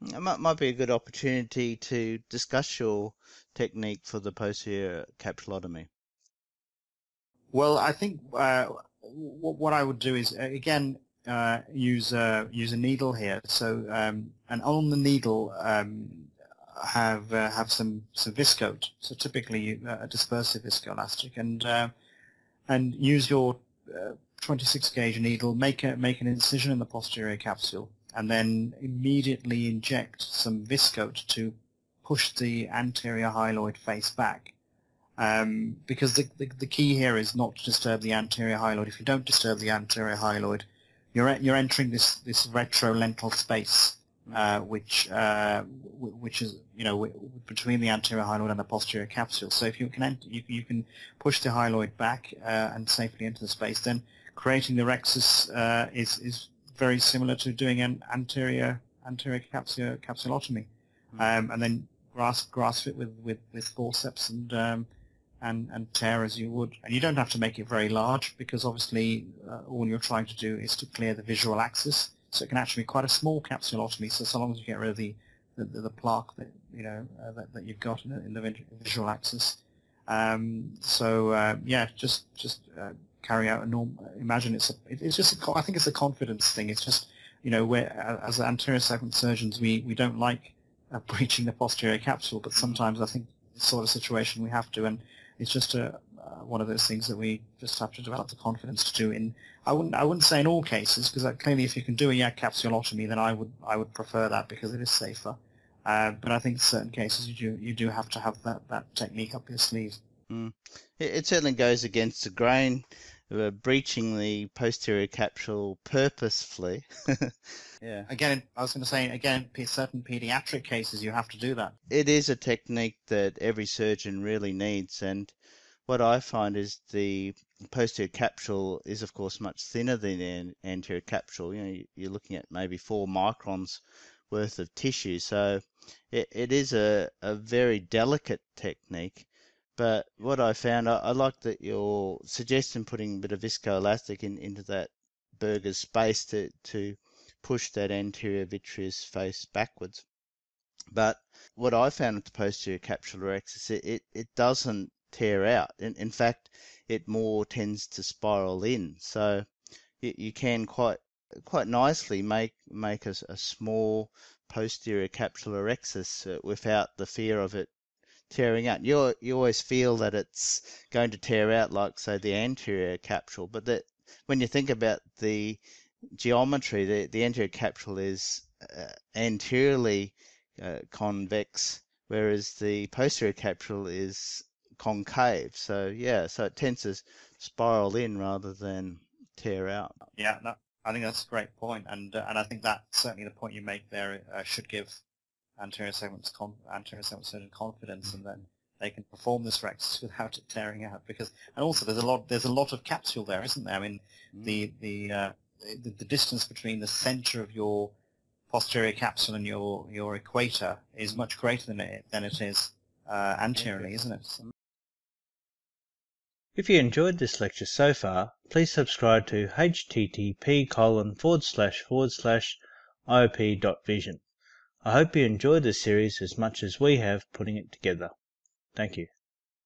It might be a good opportunity to discuss your technique for the posterior capsulotomy. Well, I think what I would do is again use a needle here. So and on the needle have some viscoat. So typically a dispersive viscoelastic, and use your 26 gauge needle. Make an incision in the posterior capsule, and then immediately inject some viscoat to push the anterior hyaloid face back. Because the key here is not to disturb the anterior hyaloid. If you don't disturb the anterior hyaloid, you're entering this retrolental space, which is between the anterior hyaloid and the posterior capsule. So if you can push the hyaloid back and safely into the space, then creating the rhexis is very similar to doing an anterior capsulotomy, and then grasp it with forceps and tear as you would. And you don't have to make it very large, because obviously all you're trying to do is to clear the visual axis. So it can actually be quite a small capsulotomy. So long as you get rid of the plaque that that you've got in the visual axis. Yeah, just carry out a normal. Imagine it's just I think it's a confidence thing. It's just where as anterior segment surgeons we don't like breaching the posterior capsule, but sometimes I think this sort of situation we have to, and it's just one of those things that we just have to develop the confidence to do. In I wouldn't say in all cases, because clearly if you can do a capsulotomy, then I would prefer that because it is safer. But I think in certain cases you do have to have that technique up your sleeve. It certainly goes against the grain. Breaching the posterior capsule purposefully. Yeah. Again, I was going to say, again, certain pediatric cases you have to do that. It is a technique that every surgeon really needs, and what I find is the posterior capsule is, of course, much thinner than the anterior capsule. You're looking at maybe 4 microns worth of tissue, so it is a very delicate technique. But what I found, I like that you're suggesting putting a bit of viscoelastic into that burger's space to push that anterior vitreous face backwards. But what I found with the posterior capsular axis, it doesn't tear out. In fact, it more tends to spiral in. So you can quite nicely make a small posterior capsular axis without the fear of it tearing out. You always feel that it's going to tear out, like say the anterior capsule, but that when you think about the geometry, the anterior capsule is anteriorly convex, whereas the posterior capsule is concave. So yeah, so it tends to spiral in rather than tear out. Yeah, I think that's a great point, and I think that certainly the point you make there should give anterior segment surgeon confidence, and then they can perform this rhexis without it tearing out. Because, and also there's a lot of capsule there, isn't there? I mean, the distance between the center of your posterior capsule and your equator is much greater than it is anteriorly, isn't it? If you enjoyed this lecture so far, please subscribe to http://iop.vision. I hope you enjoyed this series as much as we have putting it together. Thank you.